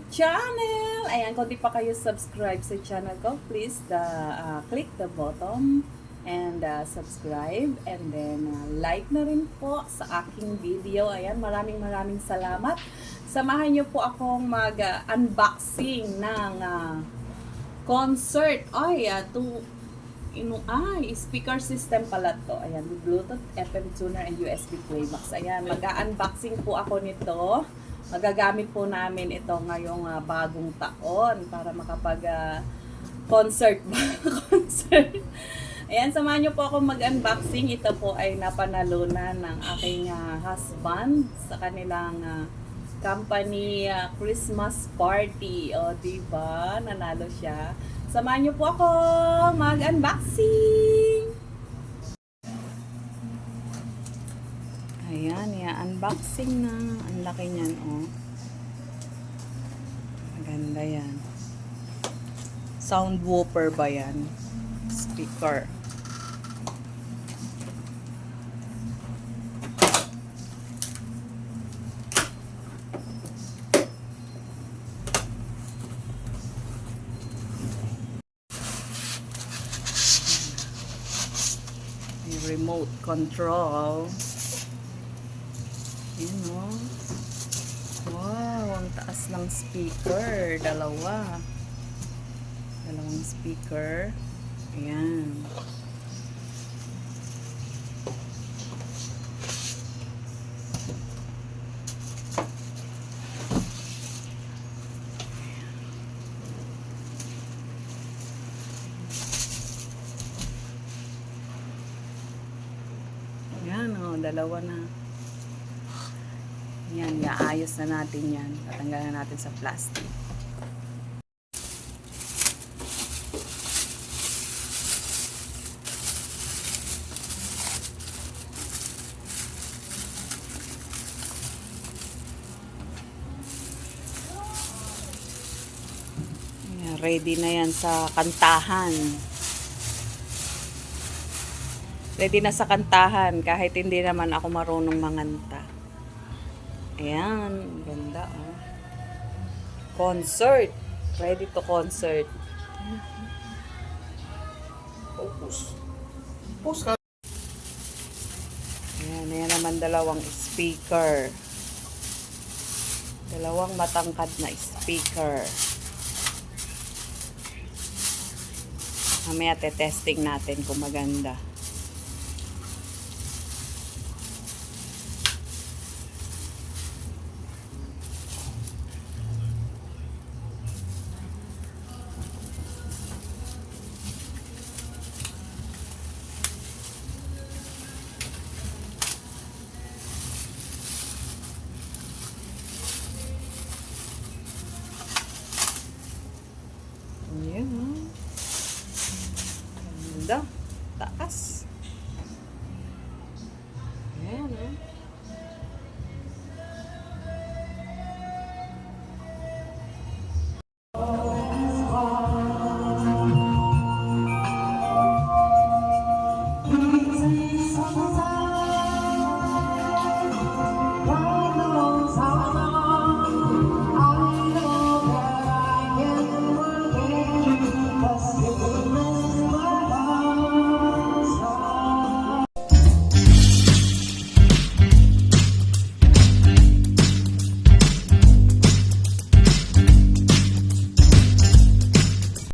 channel. Ayan, kung di pa kayo subscribe sa channel ko, please click the button and subscribe, and then like na rin po sa aking video. Ayan, maraming salamat. Samahan niyo po akong mag-unboxing ng concert. Speaker system pala to. Ayan, Bluetooth, FM tuner, and USB playbox. Ayan, mag-unboxing po ako nito. Magagamit po namin ito ngayong bagong taon para concert. Ayan, samahan niyo po ako mag-unboxing. Ito po ay napanalunan ng aking husband sa kanilang company Christmas party. O, diba? Nanalo siya. Samahan niyo po ako mag-unboxing. Ayan, unboxing na. Ang laki niyan, oh. Maganda yan. Sound woofer ba yan? Speaker. Remote control. Yun, oh. Wow, ang taas ng speaker. Dalawang speaker. Ayan. Ayan, oh, dalawa na. Yan, iaayos na natin yan. Tatanggalan natin sa plastic. Yan, ready na yan sa kantahan. Ready na sa kantahan kahit hindi naman ako marunong manganta. Ayan, ganda, oh. Concert. Ready to concert. Focus. Focus ka. Ayan naman dalawang speaker. Dalawang matangkad na speaker. Mamaya testing natin kung maganda. Ayan, oh. Ganda.